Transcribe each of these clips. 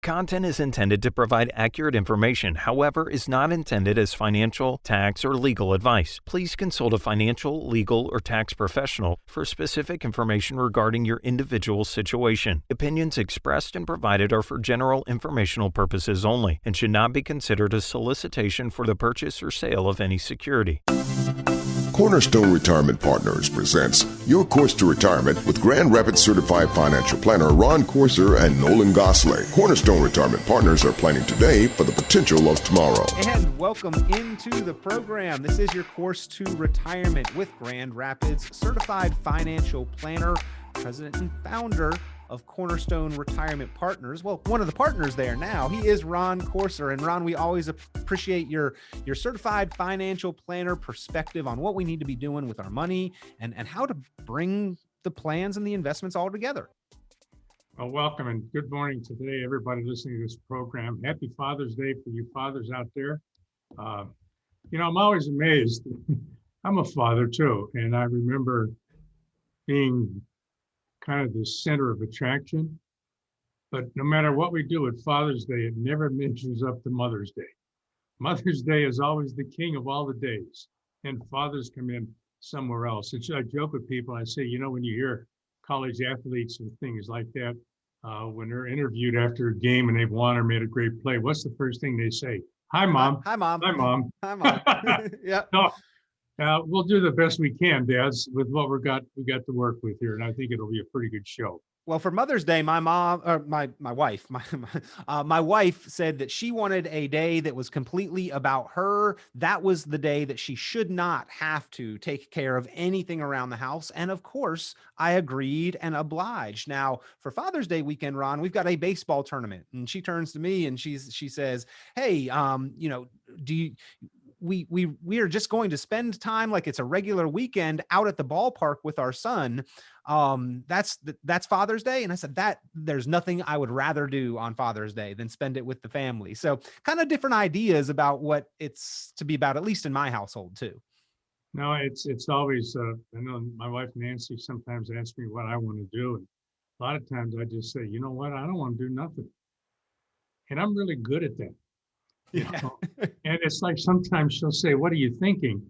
Content is intended to provide accurate information, however, is not intended as financial, tax, or legal advice. Please consult a financial, legal, or tax professional for specific information regarding your individual situation. Opinions expressed and provided are for general informational purposes only and should not be considered a solicitation for the purchase or sale of any security. Cornerstone Retirement Partners presents Your Course to Retirement with Grand Rapids Certified Financial Planner Ron Corser and Nolan Gosley. Cornerstone Retirement Partners are planning today for the potential of tomorrow. And welcome into the program. This is Your Course to Retirement with Grand Rapids Certified Financial Planner, president and founder of Cornerstone Retirement Partners. Well, one of the partners there now, he is Ron Corser. And Ron, we always appreciate your certified financial planner perspective on what we need to be doing with our money and how to bring the plans and the investments all together. Well, welcome and good morning to today, everybody listening to this program. Happy Father's Day for you fathers out there. I'm always amazed. I'm a father too, and I remember being kind of the center of attraction. But no matter what we do at Father's Day, it never measures up to Mother's Day. Mother's Day is always the king of all the days, and fathers come in somewhere else. And I joke with people, I say, when you hear college athletes and things like that, when they're interviewed after a game and they've won or made a great play, what's the first thing they say? Hi, Mom. Hi, Mom. Hi, Mom. Hi, Mom. Yeah. So, we'll do the best we can, Dads, with what we got to work with here, and I think it'll be a pretty good show. Well, for Mother's Day, my wife said that she wanted a day that was completely about her. That was the day that she should not have to take care of anything around the house. And of course, I agreed and obliged. Now, for Father's Day weekend, Ron, we've got a baseball tournament, and she turns to me and she says, "Hey, we are just going to spend time like it's a regular weekend out at the ballpark with our son. That's Father's Day." And I said that there's nothing I would rather do on Father's Day than spend it with the family. So kind of different ideas about what it's to be about, at least in my household too. No, it's always, I know my wife, Nancy, sometimes asks me what I want to do. And a lot of times I just say, you know what, I don't want to do nothing. And I'm really good at that. Yeah. And it's like sometimes she'll say, "What are you thinking?"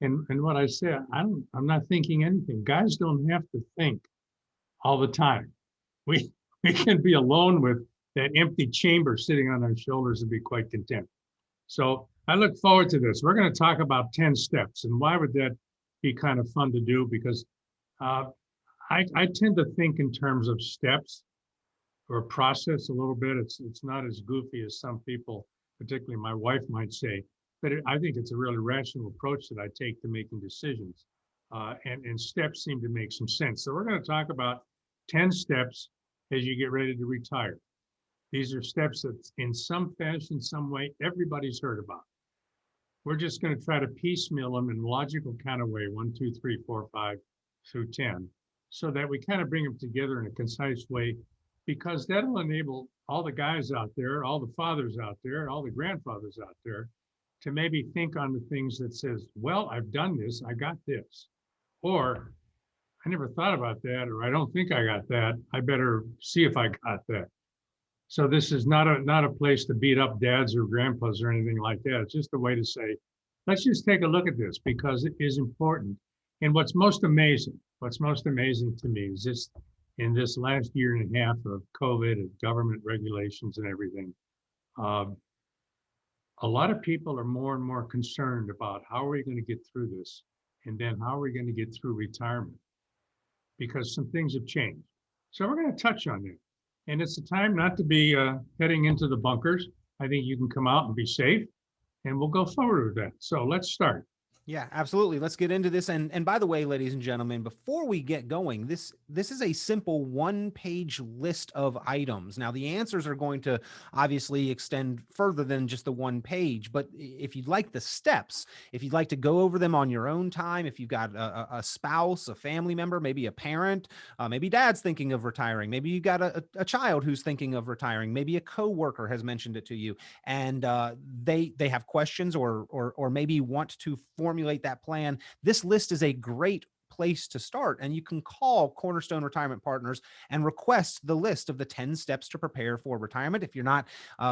And what I say, I'm not thinking anything. Guys don't have to think all the time. We can be alone with that empty chamber sitting on our shoulders and be quite content. So I look forward to this. We're going to talk about 10 steps. And why would that be kind of fun to do? Because I tend to think in terms of steps or process a little bit. It's not as goofy as some people, particularly my wife, might say, but I think it's a really rational approach that I take to making decisions, and steps seem to make some sense. So we're going to talk about 10 steps as you get ready to retire. These are steps that in some fashion, some way, everybody's heard about. We're just going to try to piecemeal them in a logical kind of way, 1, 2, 3, 4, 5 through 10, so that we kind of bring them together in a concise way, because that'll enable all the guys out there, all the fathers out there, all the grandfathers out there to maybe think on the things that says, well, I've done this, I got this, or I never thought about that, or I don't think I got that, I better see if I got that. So this is not a place to beat up dads or grandpas or anything like that. It's just a way to say, let's just take a look at this because it is important. And what's most amazing to me is this, in this last year and a half of COVID and government regulations and everything, a lot of people are more and more concerned about how are we going to get through this, and then how are we going to get through retirement, because some things have changed. So we're going to touch on that. And it's a time not to be heading into the bunkers. I think you can come out and be safe, and we'll go forward with that. So let's start. Yeah, absolutely. Let's get into this. And by the way, ladies and gentlemen, before we get going, this is a simple one-page list of items. Now, the answers are going to obviously extend further than just the one page, but if you'd like the steps, if you'd like to go over them on your own time, if you've got a spouse, a family member, maybe a parent, maybe dad's thinking of retiring, maybe you got a child who's thinking of retiring, maybe a coworker has mentioned it to you, and they have questions or maybe want to formulate that plan. This list is a great place to start. And you can call Cornerstone Retirement Partners and request the list of the 10 steps to prepare for retirement. If you're not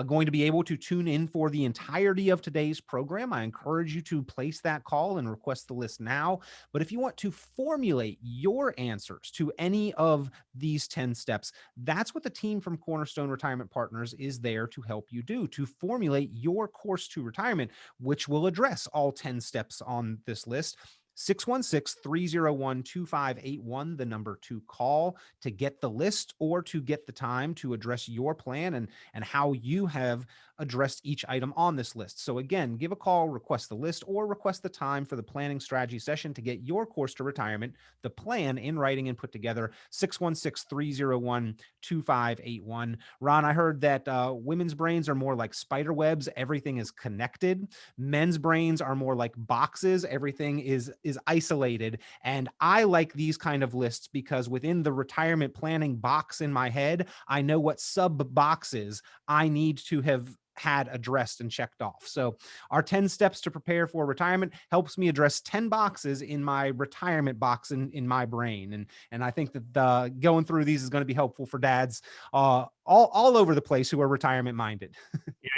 going to be able to tune in for the entirety of today's program, I encourage you to place that call and request the list now. But if you want to formulate your answers to any of these 10 steps, that's what the team from Cornerstone Retirement Partners is there to help you do, to formulate your course to retirement, which will address all 10 steps on this list. 616-301-2581, the number to call to get the list or to get the time to address your plan and how you have addressed each item on this list. So again, give a call, request the list, or request the time for the planning strategy session to get your course to retirement, the plan in writing and put together. 616-301-2581. Ron, I heard that women's brains are more like spider webs. Everything is connected. Men's brains are more like boxes. Everything is isolated. And I like these kind of lists because within the retirement planning box in my head, I know what sub boxes I need to have had addressed and checked off. So our 10 steps to prepare for retirement helps me address 10 boxes in my retirement box in my brain. And I think that going through these is going to be helpful for dads all over the place who are retirement minded.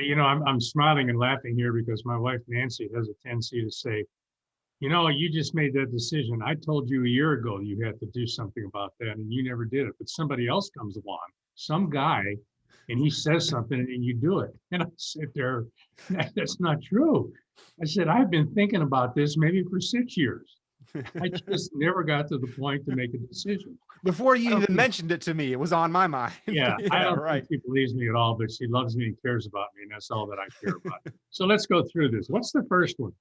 Yeah, I'm smiling and laughing here because my wife, Nancy, has a tendency to say, you just made that decision. I told you a year ago you had to do something about that, and you never did it. But somebody else comes along, some guy, and he says something, and you do it. And I sit there, that's not true. I said, I've been thinking about this maybe for 6 years. I just never got to the point to make a decision. Before you even mentioned it to me, it was on my mind. Yeah, I don't think she believes me at all, but she loves me and cares about me, and that's all that I care about. So let's go through this. What's the first one?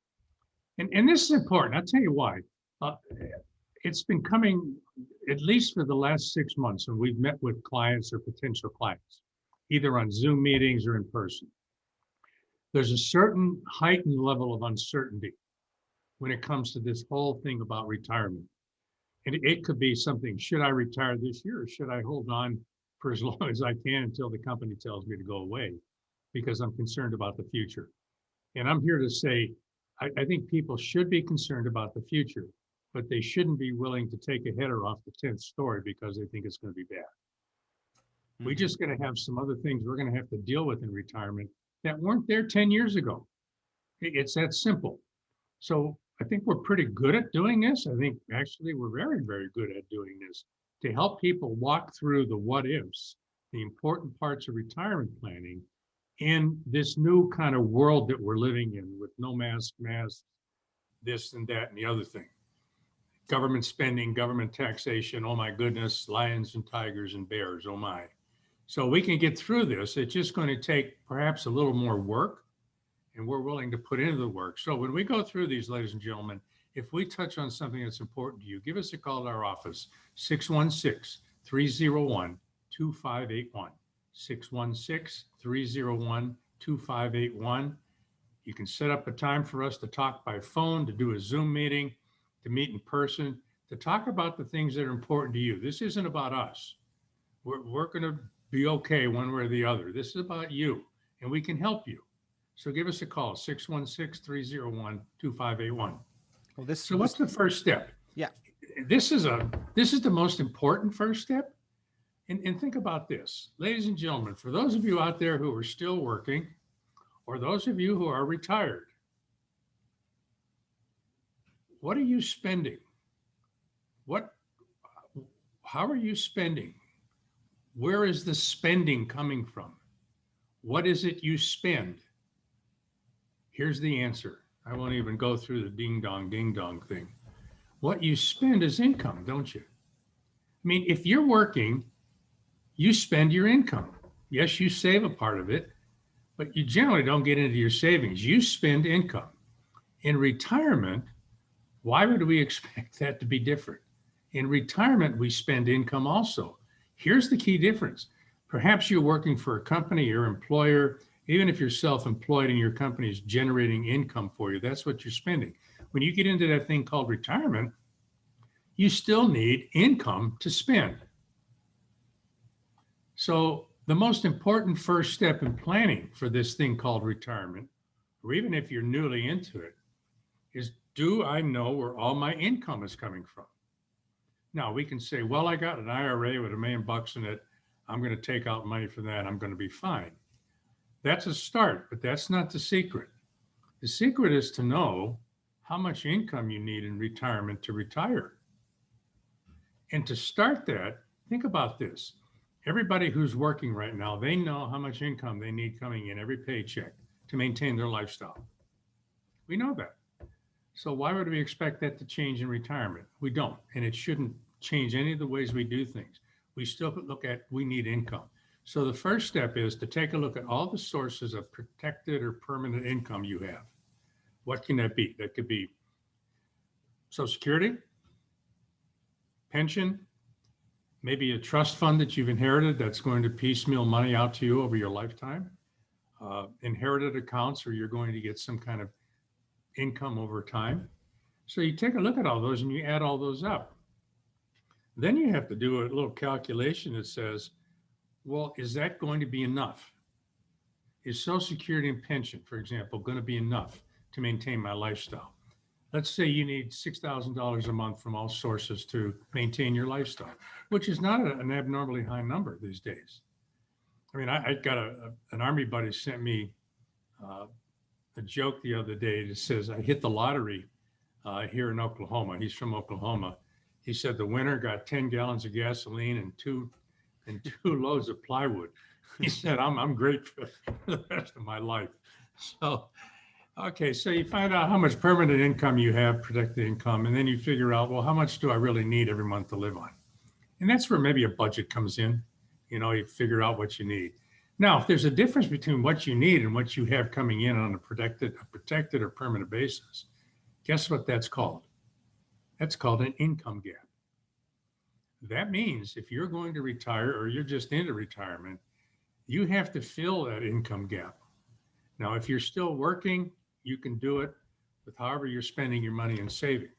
And this is important. I'll tell you why. It's been coming at least for the last 6 months, and we've met with clients or potential clients, either on Zoom meetings or in person. There's a certain heightened level of uncertainty when it comes to this whole thing about retirement. And it could be something, should I retire this year or should I hold on for as long as I can until the company tells me to go away because I'm concerned about the future? And I'm here to say, I think people should be concerned about the future, but they shouldn't be willing to take a header off the 10th story because they think it's going to be bad. Mm-hmm. We're just going to have some other things we're going to have to deal with in retirement that weren't there 10 years ago. It's that simple. So I think we're pretty good at doing this. I think actually we're very, very good at doing this to help people walk through the what ifs, the important parts of retirement planning in this new kind of world that we're living in with no mask, this and that and the other thing. Government spending, government taxation, oh my goodness, lions and tigers and bears, oh my. So we can get through this. It's just going to take perhaps a little more work, and we're willing to put into the work. So when we go through these, ladies and gentlemen, if we touch on something that's important to you, give us a call at our office, 616-301-2581. 616-301-2581. You can set up a time for us to talk by phone, to do a Zoom meeting, to meet in person, to talk about the things that are important to you. This isn't about us. We're going to be okay one way or the other. This is about you, and we can help you. So give us a call, 616-301-2581. So what's the first step? Yeah. This is the most important first step. And think about this, ladies and gentlemen, for those of you out there who are still working, or those of you who are retired, what are you spending? How are you spending? Where is the spending coming from? What is it you spend? Here's the answer. I won't even go through the ding dong thing. What you spend is income, don't you? I mean, if you're working, you spend your income. Yes, you save a part of it, but you generally don't get into your savings. You spend income. In retirement, why would we expect that to be different? In retirement, we spend income also. Here's the key difference. Perhaps you're working for a company, your employer, even if you're self-employed and your company is generating income for you, that's what you're spending. When you get into that thing called retirement, you still need income to spend. So the most important first step in planning for this thing called retirement, or even if you're newly into it, is, do I know where all my income is coming from? Now we can say, well, I got an IRA with $1 million in it. I'm going to take out money from that. I'm going to be fine. That's a start, but that's not the secret. The secret is to know how much income you need in retirement to retire. And to start that, think about this. Everybody who's working right now, they know how much income they need coming in every paycheck to maintain their lifestyle. We know that. So why would we expect that to change in retirement? We don't, and it shouldn't change any of the ways we do things. We still look at, we need income. So the first step is to take a look at all the sources of protected or permanent income you have. What can that be? That could be Social Security, pension, maybe a trust fund that you've inherited that's going to piecemeal money out to you over your lifetime, inherited accounts where you're going to get some kind of income over time. So you take a look at all those and you add all those up. Then you have to do a little calculation that says, well, is that going to be enough? Is Social Security and pension, for example, going to be enough to maintain my lifestyle? Let's say you need $6,000 a month from all sources to maintain your lifestyle, which is not an abnormally high number these days. I mean, I got an Army buddy sent me a joke the other day that says, I hit the lottery here in Oklahoma. He's from Oklahoma. He said the winner got 10 gallons of gasoline and two loads of plywood. He said, I'm grateful for the rest of my life. So, okay, so you find out how much permanent income you have, protected income, and then you figure out, well, how much do I really need every month to live on? And that's where maybe a budget comes in. You know, you figure out what you need. Now, if there's a difference between what you need and what you have coming in on a protected or permanent basis, guess what that's called? That's called an income gap. That means if you're going to retire or you're just into retirement, you have to fill that income gap. Now, if you're still working, you can do it with however you're spending your money and saving.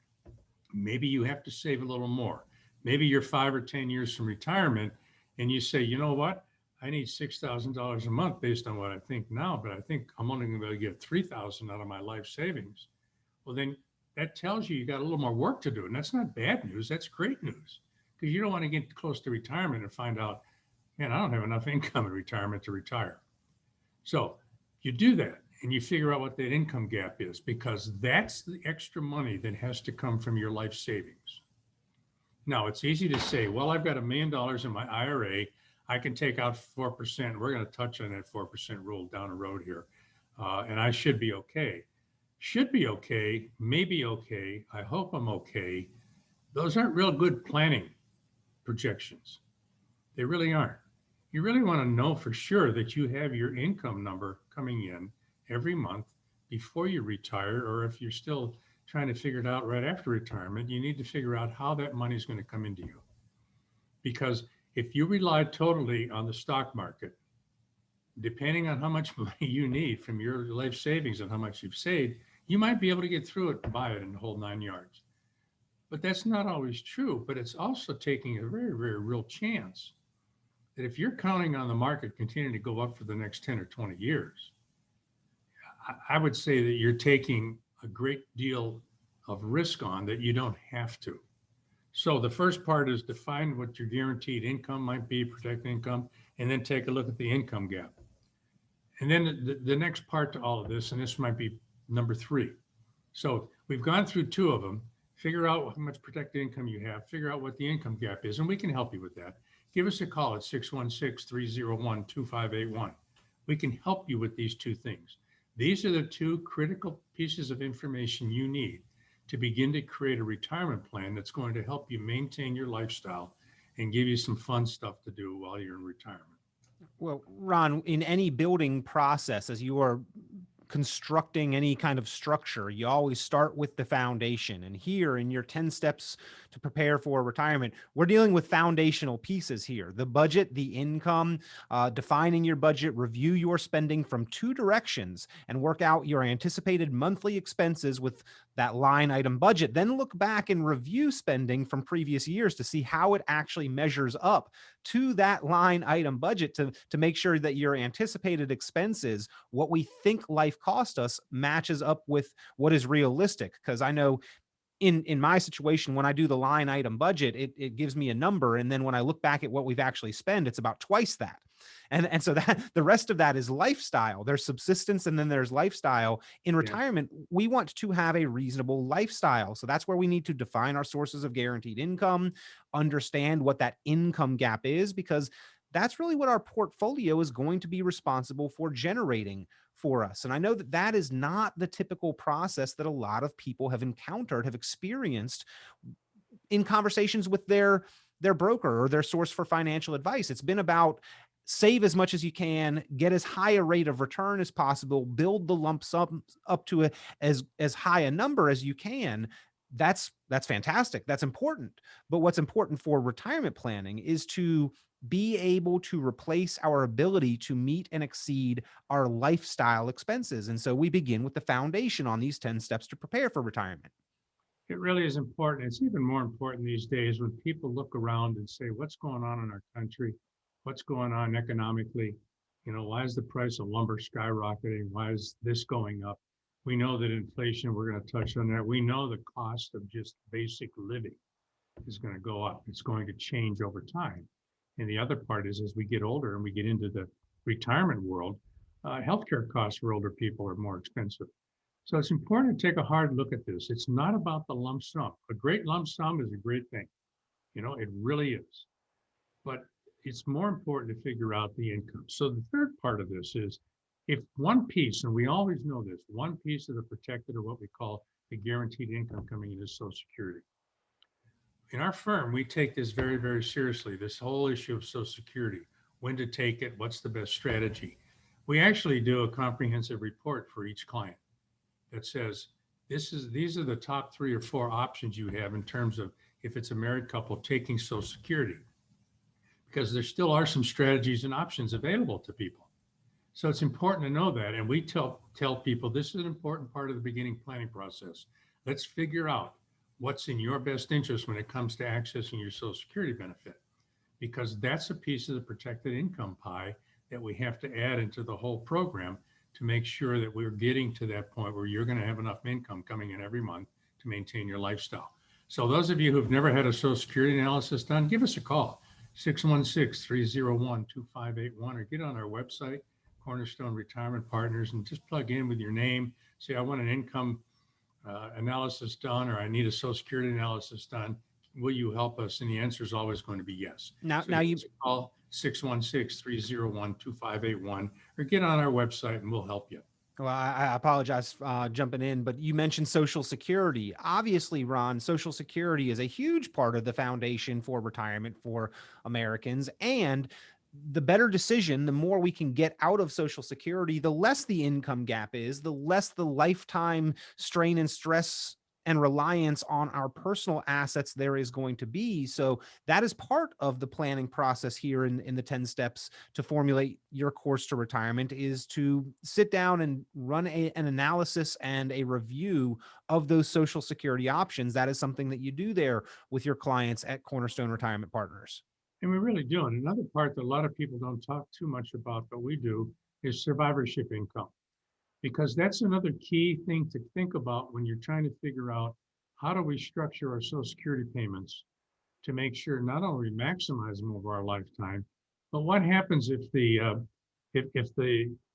Maybe you have to save a little more. Maybe you're 5 or 10 years from retirement and you say, you know what? I need $6,000 a month based on what I think now, but I think I'm only going to be able to get $3,000 out of my life savings. Well, then that tells you got a little more work to do. And that's not bad news. That's great news, because you don't want to get close to retirement and find out, man, I don't have enough income in retirement to retire. So you do that and you figure out what that income gap is, because that's the extra money that has to come from your life savings. Now, it's easy to say, well, I've got $1 million in my IRA. I can take out 4%. We're going to touch on that 4% rule down the road here. And I should be okay. Should be okay, maybe okay, I hope I'm okay. Those aren't real good planning projections. They really aren't. You really want to know for sure that you have your income number coming in every month before you retire, or if you're still trying to figure it out right after retirement, you need to figure out how that money is going to come into you. Because if you rely totally on the stock market, depending on how much money you need from your life savings and how much you've saved, you might be able to get through it and buy it in the whole 9 yards. But that's not always true. But it's also taking a very, very real chance that if you're counting on the market continuing to go up for the next 10 or 20 years, I would say that you're taking a great deal of risk on that you don't have to. So the first part is define what your guaranteed income might be, protect income, and then take a look at the income gap. And then the next part to all of this, and this might be number 3. So we've gone through 2 of them. Figure out how much protected income you have, figure out what the income gap is, and we can help you with that. Give us a call at 616-301-2581. We can help you with these 2 things. These are the 2 critical pieces of information you need to begin to create a retirement plan that's going to help you maintain your lifestyle and give you some fun stuff to do while you're in retirement. Well, Ron, in any building process, as you are constructing any kind of structure, you always start with the foundation. And here in your 10 steps to prepare for retirement, we're dealing with foundational pieces here: the budget, the income, defining your budget, review your spending from 2 directions, and work out your anticipated monthly expenses with that line item budget. Then look back and review spending from previous years to see how it actually measures up to that line item budget to make sure that your anticipated expenses, what we think life cost us, matches up with what is realistic. Because I know in my situation, when I do the line item budget, it gives me a number. And then when I look back at what we've actually spent, it's about twice that. And so that the rest of that is lifestyle. There's subsistence and then there's lifestyle. In Yeah. retirement, we want to have a reasonable lifestyle. So that's where we need to define our sources of guaranteed income, understand what that income gap is, because that's really what our portfolio is going to be responsible for generating for us. And I know that that is not the typical process that a lot of people have encountered, have experienced in conversations with their broker or their source for financial advice. It's been about save as much as you can, get as high a rate of return as possible, build the lump sum up to as high a number as you can. That's fantastic. That's important. But what's important for retirement planning is to be able to replace our ability to meet and exceed our lifestyle expenses. And so we begin with the foundation on these 10 steps to prepare for retirement. It really is important. It's even more important these days when people look around and say, what's going on in our country? What's going on economically? Why is the price of lumber skyrocketing? Why is this going up? We know that inflation, we're going to touch on that. We know the cost of just basic living is going to go up. It's going to change over time. And the other part is, as we get older and we get into the retirement world, healthcare costs for older people are more expensive. So it's important to take a hard look at this. It's not about the lump sum. A great lump sum is a great thing. It really is. But it's more important to figure out the income. So the third part of this is, if one piece, and we always know this, one piece of the protected, or what we call the guaranteed income coming in, is Social Security. In our firm, we take this very, very seriously, this whole issue of Social Security, when to take it, what's the best strategy. We actually do a comprehensive report for each client that says, these are the top 3 or 4 options you have in terms of, if it's a married couple, taking Social Security, because there still are some strategies and options available to people. So it's important to know that. And we tell people, this is an important part of the beginning planning process. Let's figure out what's in your best interest when it comes to accessing your Social Security benefit, because that's a piece of the protected income pie that we have to add into the whole program to make sure that we're getting to that point where you're going to have enough income coming in every month to maintain your lifestyle. So those of you who've never had a Social Security analysis done, give us a call, 616-301-2581, or get on our website, Cornerstone Retirement Partners, and just plug in with your name, say, I want an income analysis done, or I need a Social Security analysis done. Will you help us? And the answer is always going to be yes. Now you call 616-301-2581, or get on our website and we'll help you. Well, I apologize jumping in, but you mentioned Social Security. Obviously, Ron, Social Security is a huge part of the foundation for retirement for Americans. And the better decision, the more we can get out of Social Security, the less the income gap is, the less the lifetime strain and stress and reliance on our personal assets there is going to be. So that is part of the planning process here in the 10 steps to formulate your course to retirement, is to sit down and run an analysis and a review of those Social Security options. That is something that you do there with your clients at Cornerstone Retirement Partners. And we really do. And another part that a lot of people don't talk too much about, but we do, is survivorship income. Because that's another key thing to think about when you're trying to figure out, how do we structure our Social Security payments to make sure not only we maximize them over our lifetime, but what happens if the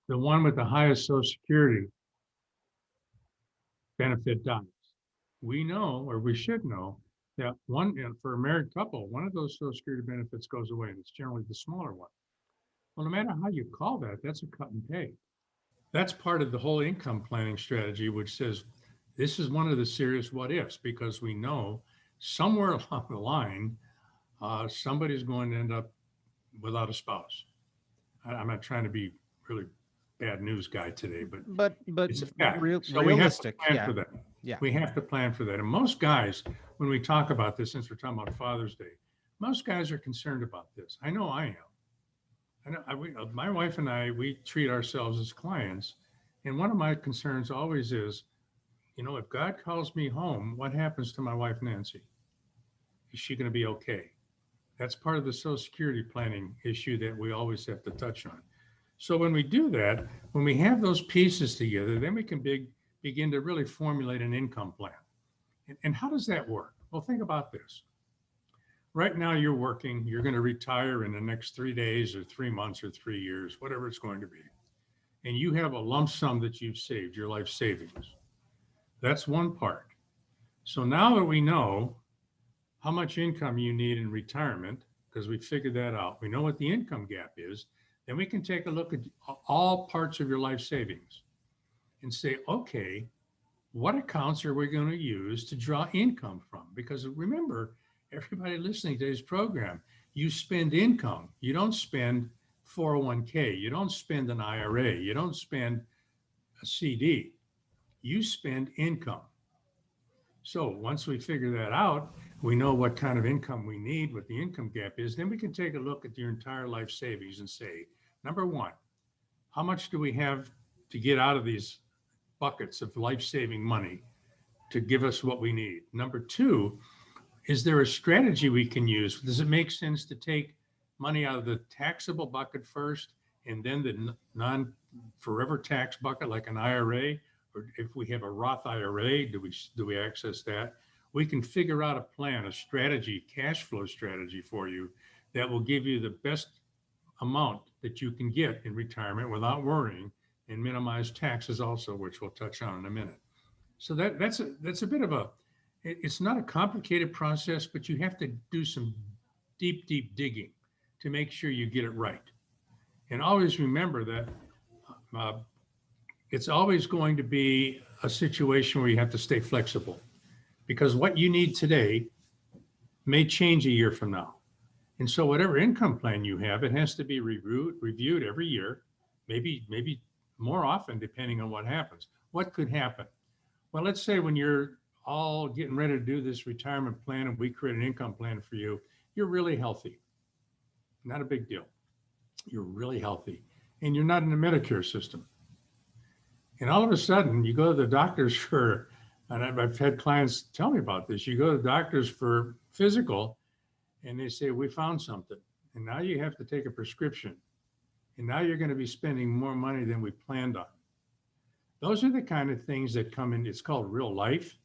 one with the highest Social Security benefit dies? We know, or we should know, that for a married couple, one of those Social Security benefits goes away, and it's generally the smaller one. Well, no matter how you call that, that's a cut and pay. That's part of the whole income planning strategy, which says this is one of the serious what ifs, because we know somewhere along the line, somebody's going to end up without a spouse. I'm not trying to be really bad news guy today, but it's a fact. So realistic. We have to plan for that. Yeah. We have to plan for that. And most guys, when we talk about this, since we're talking about Father's Day, most guys are concerned about this. I know I am. My wife and I, we treat ourselves as clients. And one of my concerns always is, if God calls me home, what happens to my wife, Nancy? Is she going to be okay? That's part of the Social Security planning issue that we always have to touch on. So when we do that, when we have those pieces together, then we can begin to really formulate an income plan. And how does that work? Well, think about this. Right now you're working, you're going to retire in the next 3 days or 3 months or 3 years, whatever it's going to be. And you have a lump sum that you've saved, your life savings. That's one part. So now that we know how much income you need in retirement, because we figured that out, we know what the income gap is, then we can take a look at all parts of your life savings and say, okay, what accounts are we going to use to draw income from? Because remember, everybody listening to this program, you spend income. You don't spend 401k. You don't spend an IRA. You don't spend a CD. You spend income. So once we figure that out, we know what kind of income we need, what the income gap is, then we can take a look at your entire life savings and say, number one, how much do we have to get out of these buckets of life-saving money to give us what we need? Number two, is there a strategy we can use? Does it make sense to take money out of the taxable bucket first and then the non-forever tax bucket like an IRA? Or if we have a Roth IRA, do we access that? We can figure out a plan, a strategy, cash flow strategy for you that will give you the best amount that you can get in retirement without worrying, and minimize taxes also, which we'll touch on in a minute. So that's a bit of a, it's not a complicated process, but you have to do some deep digging to make sure you get it right. And always remember that it's always going to be a situation where you have to stay flexible, because what you need today may change a year from now. And so whatever income plan you have, it has to be reviewed every year, maybe more often, depending on what happens. What could happen? Well, let's say when you're all getting ready to do this retirement plan and we create an income plan for you, you're really healthy. Not a big deal. You're really healthy and you're not in the Medicare system. And all of a sudden you go to the doctors for, and I've had clients tell me about this, you go to the doctors for physical and they say, we found something. And now you have to take a prescription. And now you're going to be spending more money than we planned on. Those are the kind of things that come in, it's called real life,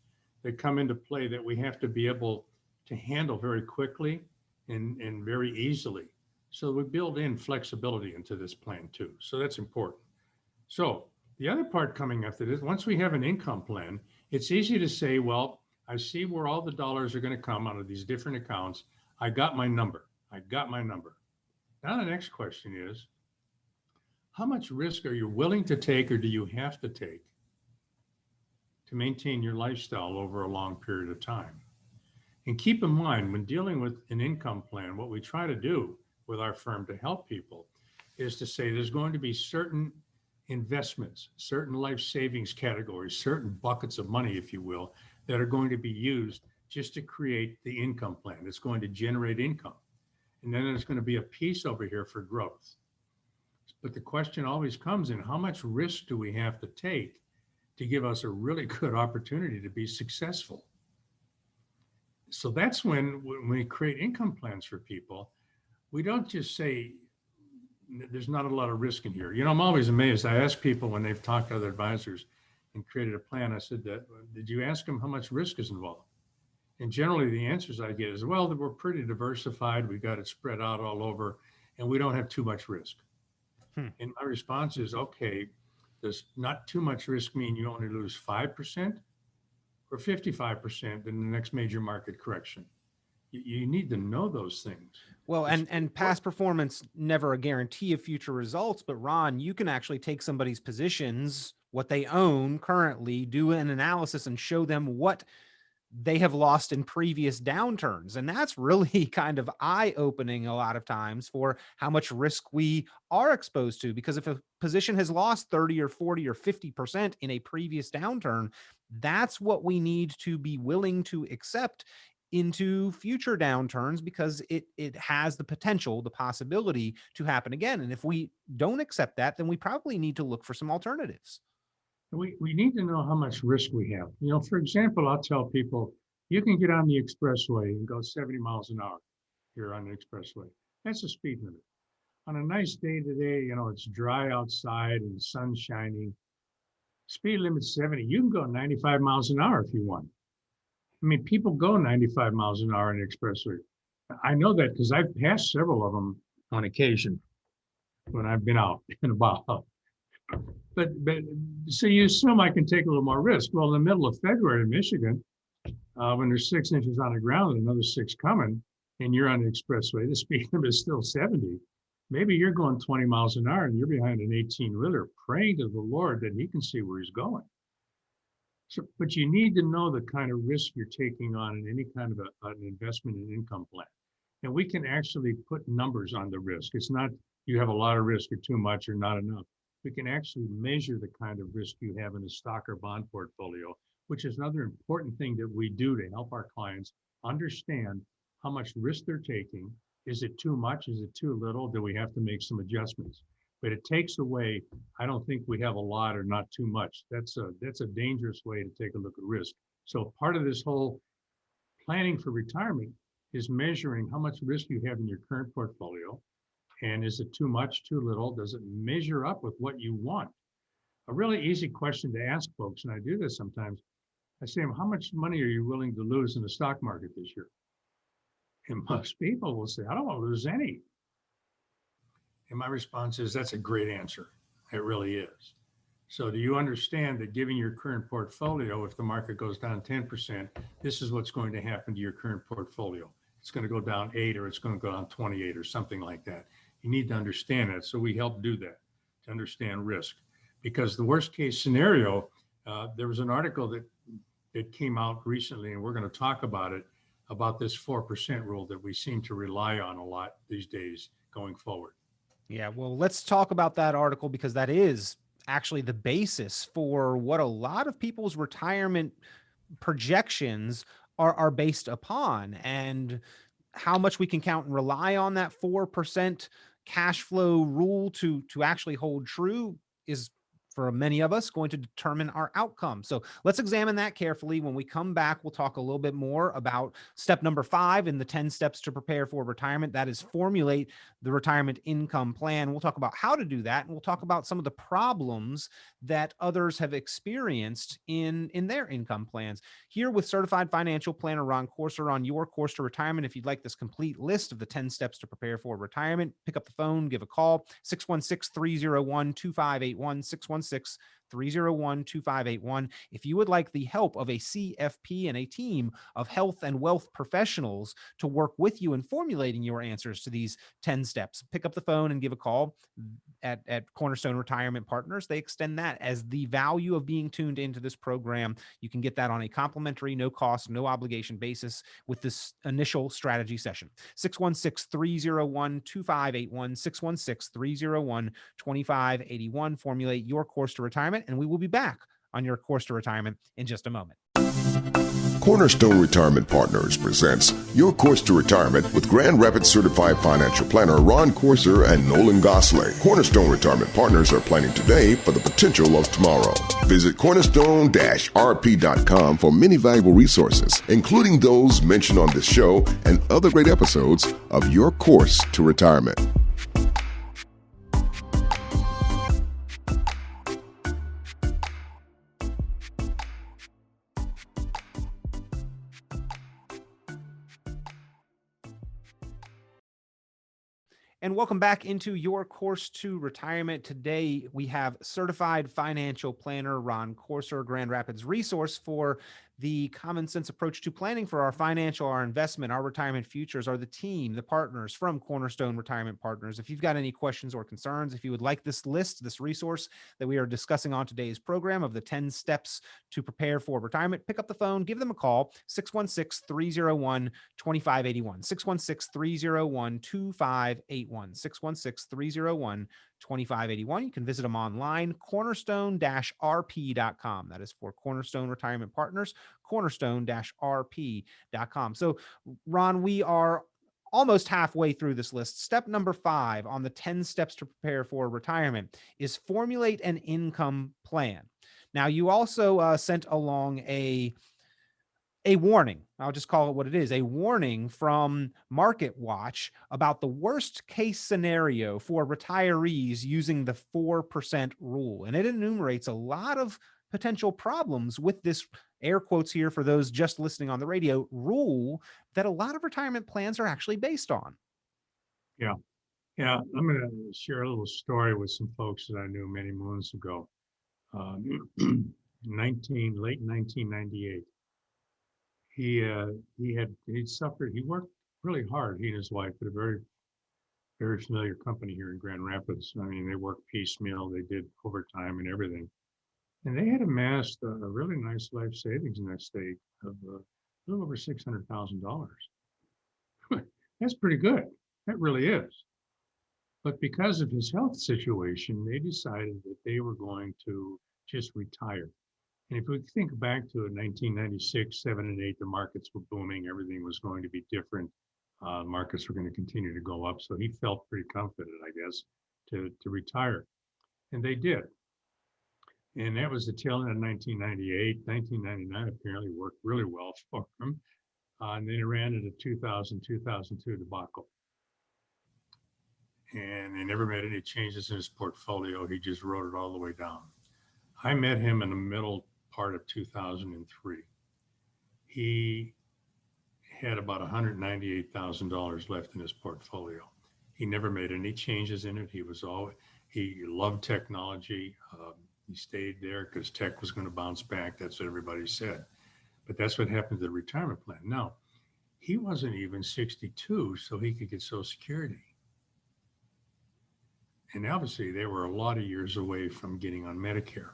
that come into play that we have to be able to handle very quickly and very easily. So we build in flexibility into this plan too. So that's important. So the other part coming after this, once we have an income plan, it's easy to say, well, I see where all the dollars are going to come out of these different accounts. I got my number. Now the next question is, how much risk are you willing to take, or do you have to take to maintain your lifestyle over a long period of time? And keep in mind, when dealing with an income plan, what we try to do with our firm to help people is to say there's going to be certain investments, certain life savings categories, certain buckets of money, if you will, that are going to be used just to create the income plan. It's going to generate income. And then there's going to be a piece over here for growth. But the question always comes in, how much risk do we have to take to give us a really good opportunity to be successful? So that's when we create income plans for people, we don't just say, there's not a lot of risk in here. You know, I'm always amazed. I ask people when they've talked to other advisors and created a plan, I said, did you ask them how much risk is involved? And generally the answers I get is, well, we're pretty diversified. We've got it spread out all over and we don't have too much risk. And my response is, okay, does not too much risk mean you only lose 5% or 55% in the next major market correction? You need to know those things. Well, and past performance never a guarantee of future results, but Ron, you can actually take somebody's positions, what they own currently, do an analysis and show them what they have lost in previous downturns. And that's really kind of eye-opening a lot of times for how much risk we are exposed to. Because if a position has lost 30 or 40 or 50% in a previous downturn, that's what we need to be willing to accept into future downturns, because it has the potential, the possibility to happen again. And if we don't accept that, then we probably need to look for some alternatives. We need to know how much risk we have. You know, for example, I'll tell people, you can get on the expressway and go 70 miles an hour here on the expressway. That's the speed limit. On a nice day today, you know, it's dry outside and the sun's shining. Speed limit's 70. You can go 95 miles an hour if you want. I mean, people go 95 miles an hour on the expressway. I know that because I've passed several of them on occasion when I've been out and about. But so you assume I can take a little more risk. Well, in the middle of February in Michigan, when there's 6 inches on the ground and another 6 coming, and you're on the expressway, the speed limit is still 70. Maybe you're going 20 miles an hour and you're behind an 18-wheeler, praying to the Lord that he can see where he's going. So, but you need to know the kind of risk you're taking on in any kind of an investment and income plan. And we can actually put numbers on the risk. It's not you have a lot of risk or too much or not enough. We can actually measure the kind of risk you have in a stock or bond portfolio, which is another important thing that we do to help our clients understand how much risk they're taking. Is it too much? Is it too little? Do we have to make some adjustments? But it takes away, I don't think we have a lot or not too much. That's a dangerous way to take a look at risk. So part of this whole planning for retirement is measuring how much risk you have in your current portfolio. And is it too much, too little? Does it measure up with what you want? A really easy question to ask folks, and I do this sometimes, I say, how much money are you willing to lose in the stock market this year? And most people will say, I don't want to lose any. And my response is, that's a great answer. It really is. So do you understand that given your current portfolio, if the market goes down 10%, this is what's going to happen to your current portfolio. It's going to go down 8 or it's going to go down 28 or something like that. You need to understand that. So we help do that, to understand risk. Because the worst case scenario, there was an article that came out recently, and we're going to talk about it, about this 4% rule that we seem to rely on a lot these days going forward. Yeah, well, let's talk about that article, because that is actually the basis for what a lot of people's retirement projections are based upon, and how much we can count and rely on that 4% cash flow rule to actually hold true is, for many of us, going to determine our outcome. So let's examine that carefully. When we come back, we'll talk a little bit more about step number 5 in the 10 steps to prepare for retirement. That is formulate the retirement income plan. We'll talk about how to do that, and we'll talk about some of the problems that others have experienced in their income plans. Here with certified financial planner Ron Corser on Your Course to Retirement. If you'd like this complete list of the 10 steps to prepare for retirement, pick up the phone, give a call, 616-301-2581, 616-301-2581. If you would like the help of a CFP and a team of health and wealth professionals to work with you in formulating your answers to these 10 steps, pick up the phone and give a call. At Cornerstone Retirement Partners, they extend that as the value of being tuned into this program. You can get that on a complimentary, no cost, no obligation basis with this initial strategy session. 616-301-2581, 616-301-2581. Formulate your course to retirement, and we will be back on Your Course to Retirement in just a moment. Cornerstone Retirement Partners presents Your Course to Retirement with Grand Rapids Certified Financial Planner Ron Corser and Nolan Gosley. Cornerstone Retirement Partners are planning today for the potential of tomorrow. Visit cornerstone-rp.com for many valuable resources, including those mentioned on this show and other great episodes of Your Course to Retirement. And welcome back into Your Course to Retirement. Today, we have certified financial planner Ron Corser, Grand Rapids resource for the common sense approach to planning for our financial, our investment, our retirement futures, are the team, the partners from Cornerstone Retirement Partners. If you've got any questions or concerns, if you would like this list, this resource that we are discussing on today's program of the 10 steps to prepare for retirement, pick up the phone, give them a call, 616-301-2581, 616-301-2581, 616-301-2581. You can visit them online, cornerstone-rp.com. That is for Cornerstone Retirement Partners, cornerstone-rp.com. So, Ron, we are almost halfway through this list. Step number 5 on the 10 steps to prepare for retirement is formulate an income plan. Now, you also sent along a warning. I'll just call it what it is, a warning from Market Watch about the worst case scenario for retirees using the 4% rule. And it enumerates a lot of potential problems with this air quotes here for those just listening on the radio, rule that a lot of retirement plans are actually based on. Yeah. Yeah. I'm going to share a little story with some folks that I knew many moons ago. Um, late 1998. He worked really hard, he and his wife, at a very, very familiar company here in Grand Rapids. I mean, they worked piecemeal, they did overtime and everything. And they had amassed a really nice life savings nest egg of a little over $600,000. That's pretty good. That really is. But because of his health situation, they decided that they were going to just retire. And if we think back to 1996, 7 and 8, the markets were booming. Everything was going to be different. Markets were going to continue to go up. So he felt pretty confident, I guess, to retire. And they did. And that was the tail end of 1998. 1999 apparently worked really well for him. And then it ran into 2002 debacle. And he never made any changes in his portfolio. He just wrote it all the way down. I met him in the middle part of 2003. He had about $198,000 left in his portfolio. He never made any changes in it. He loved technology. He stayed there because tech was going to bounce back. That's what everybody said. But that's what happened to the retirement plan. Now, he wasn't even 62, so he could get Social Security. And obviously, they were a lot of years away from getting on Medicare.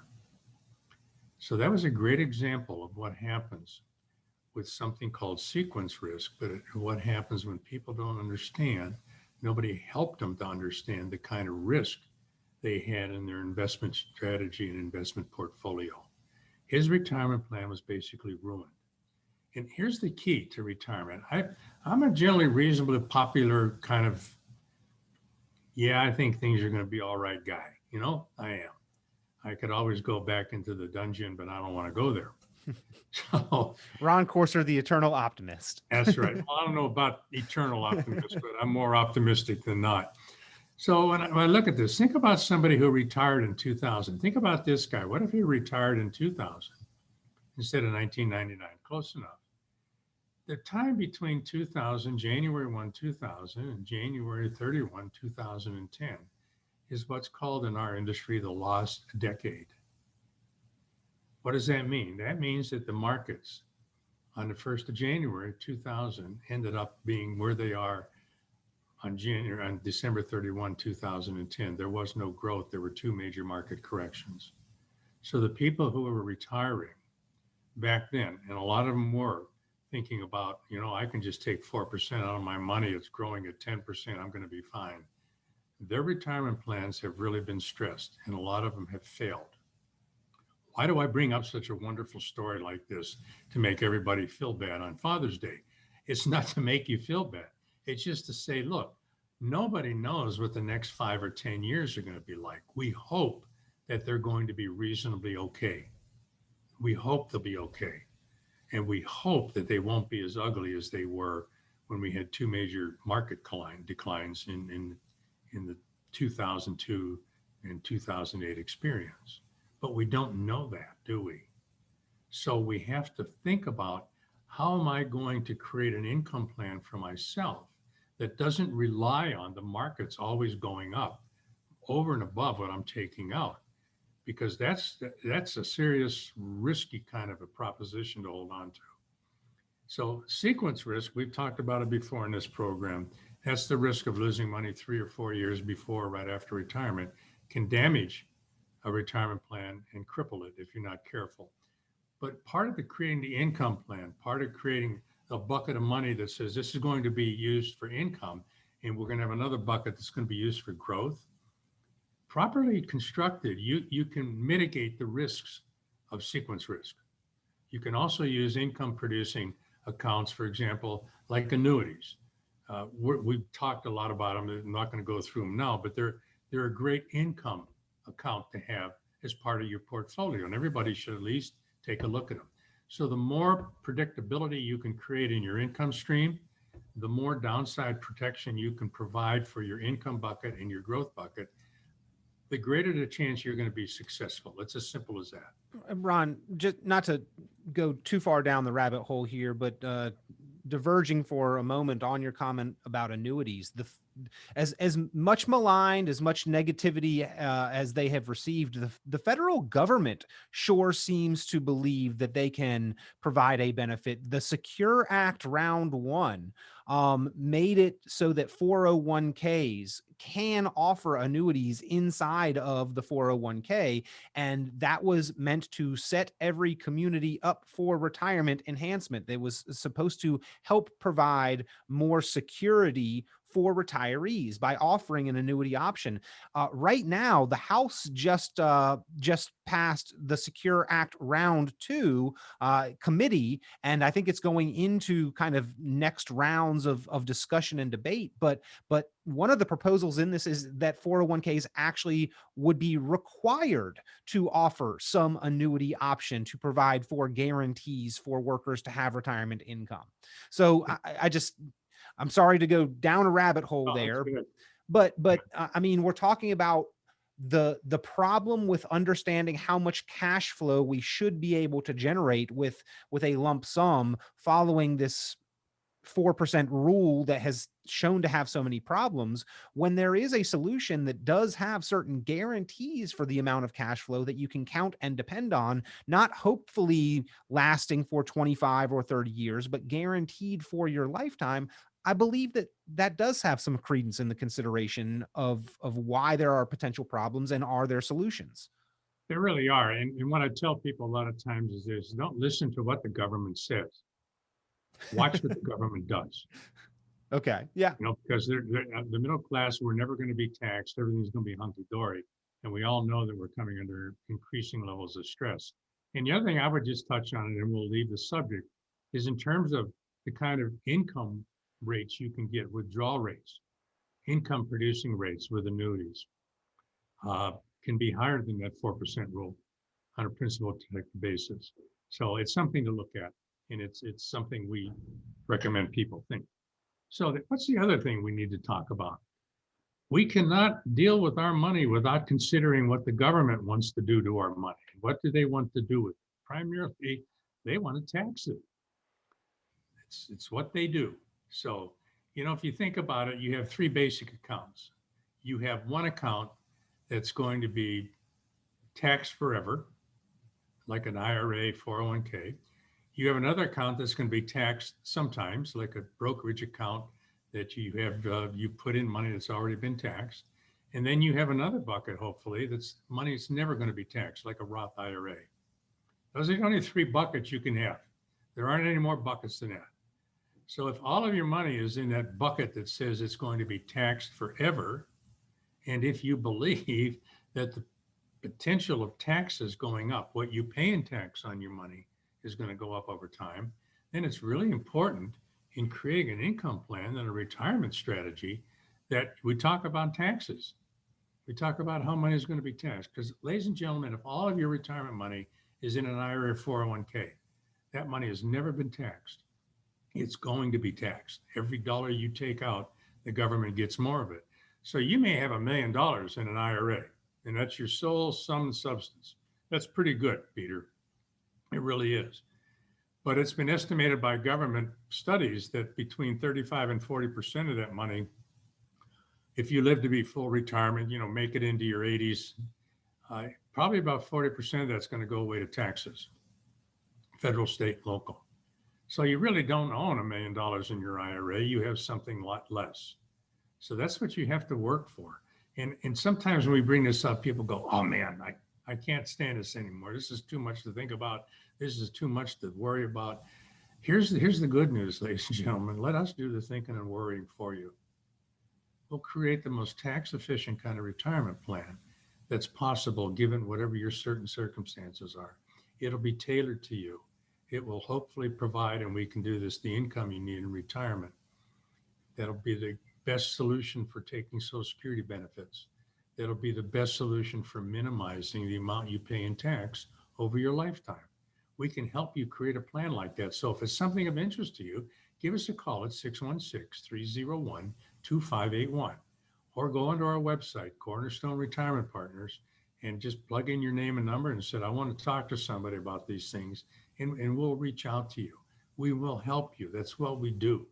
So that was a great example of what happens with something called sequence risk, but what happens when people don't understand, nobody helped them to understand the kind of risk they had in their investment strategy and investment portfolio. His retirement plan was basically ruined. And here's the key to retirement. I'm a generally reasonably popular kind of, I think things are going to be all right guy. I am. I could always go back into the dungeon, but I don't want to go there. So Ron Courser, the eternal optimist. That's right. Well, I don't know about eternal optimist, but I'm more optimistic than not. So when I look at this, think about somebody who retired in 2000. Think about this guy. What if he retired in 2000 instead of 1999? Close enough. The time between 2000, January 1, 2000, and January 31, 2010 is what's called in our industry the lost decade. What does that mean? That means that the markets on the 1st of January 2000 ended up being where they are on December 31, 2010. There was no growth. There were two major market corrections. So the people who were retiring back then, and a lot of them were thinking about, I can just take 4% out of my money. It's growing at 10%. I'm going to be fine. Their retirement plans have really been stressed, and a lot of them have failed. Why do I bring up such a wonderful story like this to make everybody feel bad on Father's Day? It's not to make you feel bad. It's just to say, look, nobody knows what the next 5 or 10 years are going to be like. We hope that they're going to be reasonably okay. We hope they'll be okay. And we hope that they won't be as ugly as they were when we had two major market declines in the 2002 and 2008 experience. But we don't know that, do we? So we have to think about, how am I going to create an income plan for myself that doesn't rely on the markets always going up over and above what I'm taking out? Because that's a serious, risky kind of a proposition to hold on to. So sequence risk, we've talked about it before in this program. That's the risk of losing money 3 or 4 years before, right after retirement, can damage a retirement plan and cripple it if you're not careful. But part of creating the income plan, part of creating a bucket of money that says this is going to be used for income, and we're going to have another bucket that's going to be used for growth, properly constructed, you can mitigate the risks of sequence risk. You can also use income producing accounts, for example, like annuities. We've talked a lot about them. I'm not going to go through them now, but they're a great income account to have as part of your portfolio, and everybody should at least take a look at them. So the more predictability you can create in your income stream, the more downside protection you can provide for your income bucket and your growth bucket, the greater the chance you're going to be successful. It's as simple as that. Ron, just not to go too far down the rabbit hole here, but diverging for a moment on your comment about annuities, as much maligned, as much negativity as they have received, the federal government sure seems to believe that they can provide a benefit. The Secure Act round one made it so that 401ks can offer annuities inside of the 401k, and that was meant to set every community up for retirement enhancement. It was supposed to help provide more security for retirees by offering an annuity option. Right now, the House just passed the Secure Act round two committee, and I think it's going into kind of next rounds of discussion and debate. But one of the proposals in this is that 401ks actually would be required to offer some annuity option to provide for guarantees for workers to have retirement income. So I'm sorry to go down a rabbit hole there, but I mean, we're talking about the problem with understanding how much cash flow we should be able to generate with a lump sum following this 4% rule that has shown to have so many problems, when there is a solution that does have certain guarantees for the amount of cash flow that you can count and depend on, not hopefully lasting for 25 or 30 years, but guaranteed for your lifetime. I believe that that does have some credence in the consideration of why there are potential problems and are there solutions. There really are. And what I tell people a lot of times is this: don't listen to what the government says. Watch what the government does. Okay. Yeah. Because the middle class, we're never going to be taxed. Everything's going to be hunky-dory. And we all know that we're coming under increasing levels of stress. And the other thing I would just touch on, and we'll leave the subject, is in terms of the kind of income rates you can get, withdrawal rates, income producing rates with annuities can be higher than that 4% rule on a principal type basis. So it's something to look at. And it's something we recommend people think. So what's the other thing we need to talk about? We cannot deal with our money without considering what the government wants to do to our money. What do they want to do with it? Primarily, they want to tax it. It's what they do. So, if you think about it, you have three basic accounts. You have one account that's going to be taxed forever, like an IRA, 401k. You have another account that's going to be taxed sometimes, like a brokerage account that you have, you put in money that's already been taxed. And then you have another bucket, hopefully, that's money that's never going to be taxed, like a Roth IRA. Those are the only three buckets you can have. There aren't any more buckets than that. So if all of your money is in that bucket that says it's going to be taxed forever, and if you believe that the potential of taxes going up, what you pay in tax on your money is going to go up over time, then it's really important in creating an income plan and a retirement strategy that we talk about taxes. We talk about how money is going to be taxed. Because, ladies and gentlemen, if all of your retirement money is in an IRA 401k, that money has never been taxed. It's going to be taxed. Every dollar you take out, the government gets more of it. So you may have $1 million in an IRA, and that's your sole sum and substance. That's pretty good, Peter. It really is. But it's been estimated by government studies that between 35 and 40% of that money, if you live to be full retirement, make it into your 80s, probably about 40% of that's going to go away to taxes, federal, state, local. So you really don't own $1 million in your IRA. You have something a lot less. So that's what you have to work for. And sometimes when we bring this up, people go, oh man, I can't stand this anymore. This is too much to think about. This is too much to worry about. Here's the good news, ladies and gentlemen. Let us do the thinking and worrying for you. We'll create the most tax efficient kind of retirement plan that's possible given whatever your certain circumstances are. It'll be tailored to you. It will hopefully provide, and we can do this, the income you need in retirement. That'll be the best solution for taking Social Security benefits. That'll be the best solution for minimizing the amount you pay in tax over your lifetime. We can help you create a plan like that. So if it's something of interest to you, give us a call at 616-301-2581 or go onto our website, Cornerstone Retirement Partners, and just plug in your name and number and say, I want to talk to somebody about these things. and we'll reach out to you. We will help you. That's what we do.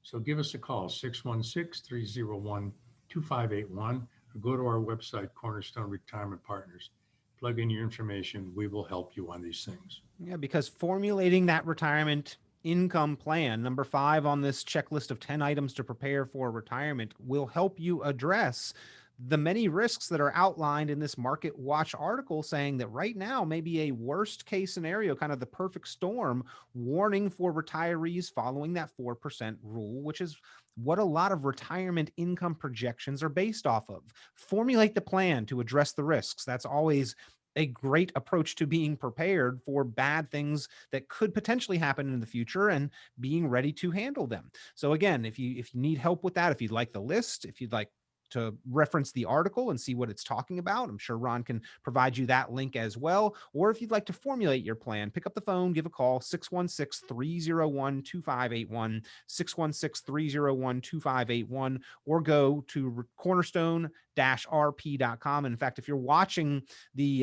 So give us a call, 616-301-2581, or go to our website, Cornerstone Retirement Partners. Plug in your information. We will help you on these things. Yeah, because formulating that retirement income plan, number 5 on this checklist of 10 items to prepare for retirement, will help you address the many risks that are outlined in this Market Watch article, saying that right now may be a worst case scenario, kind of the perfect storm warning for retirees following that 4% rule, which is what a lot of retirement income projections are based off of. Formulate the plan to address the risks. That's always a great approach to being prepared for bad things that could potentially happen in the future and being ready to handle them. So again, if you need help with that, if you'd like the list, if you'd like to reference the article and see what it's talking about, I'm sure Ron can provide you that link as well. Or if you'd like to formulate your plan, pick up the phone, give a call, 616-301-2581, 616-301-2581, or go to cornerstone-rp.com. In fact, if you're watching the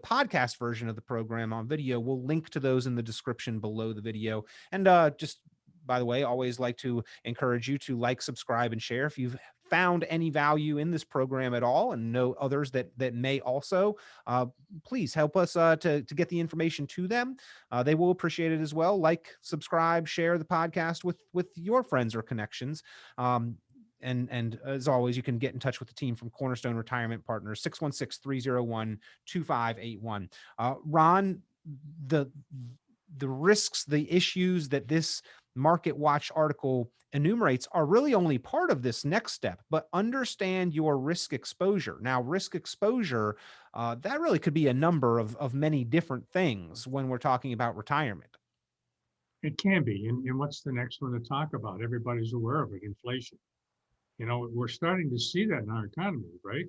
podcast version of the program on video, we'll link to those in the description below the video. And just by the way, always like to encourage you to like, subscribe, and share if you've found any value in this program at all and know others that may also. Please help us to get the information to them. They will appreciate it as well. Like, subscribe, share the podcast with your friends or connections. And as always, you can get in touch with the team from Cornerstone Retirement Partners, 616-301-2581. Ron, the risks, the issues that this Market Watch article enumerates are really only part of this next step, but understand your risk exposure. Now, risk exposure, that really could be a number of many different things when we're talking about retirement. It can be. And what's the next one to talk about? Everybody's aware of it, inflation. You know, we're starting to see that in our economy, right?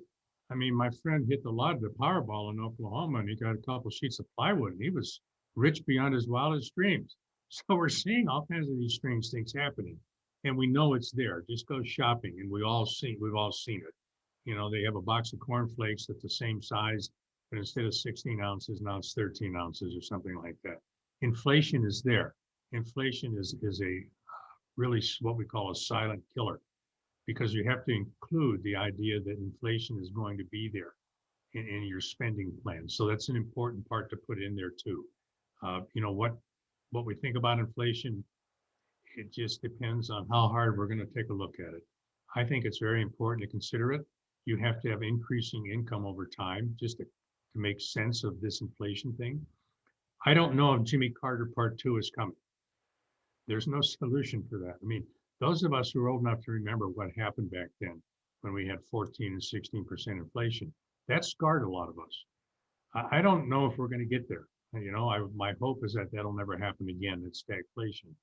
I mean, my friend hit the Powerball in Oklahoma, and he got a couple sheets of plywood, and he was rich beyond his wildest dreams. So we're seeing all kinds of these strange things happening, and we know it's there. Just go shopping, and we've all seen it. You know, they have a box of cornflakes that's the same size, but instead of 16 ounces, now it's 13 ounces or something like that. Inflation is there. Inflation is a really what we call a silent killer, because you have to include the idea that inflation is going to be there in your spending plan. So that's an important part to put in there too. You know, what we think about inflation, it just depends on how hard we're going to take a look at it. I think it's very important to consider it. You have to have increasing income over time just to make sense of this inflation thing. I don't know if Jimmy Carter Part 2 is coming. There's no solution for that. I mean, those of us who are old enough to remember what happened back then when we had 14 and 16% inflation, that scarred a lot of us. I don't know if we're going to get there. You know, my hope is that that'll never happen again. It's stagflation.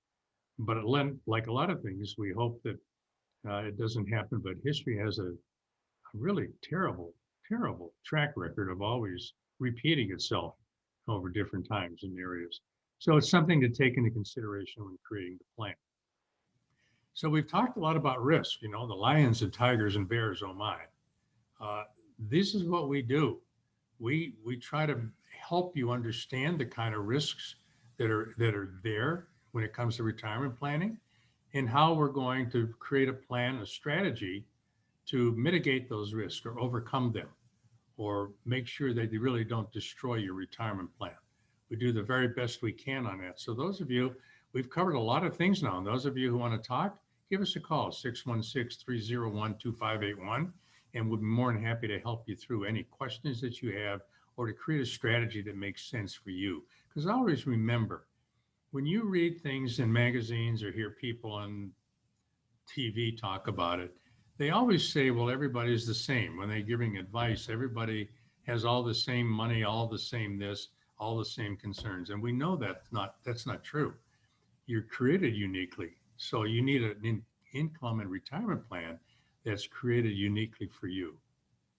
But like a lot of things, we hope that it doesn't happen. But history has a really terrible track record of always repeating itself over different times and areas. So it's something to take into consideration when creating the plan. So we've talked a lot about risk, you know, the lions and tigers and bears, oh my. This is what we do. We try to help you understand the kind of risks that are there when it comes to retirement planning, and how we're going to create a plan, a strategy to mitigate those risks or overcome them, or make sure that they really don't destroy your retirement plan. We do the very best we can on that. So those of you, we've covered a lot of things now, and those of you who want to talk, give us a call, 616-301-2581, and we'll be more than happy to help you through any questions that you have, or to create a strategy that makes sense for you. Because always remember, when you read things in magazines or hear people on TV talk about it, they always say, well, everybody's the same. When they're giving advice, everybody has all the same money, all the same this, all the same concerns. And we know that's not true. You're created uniquely. So you need an income and retirement plan that's created uniquely for you.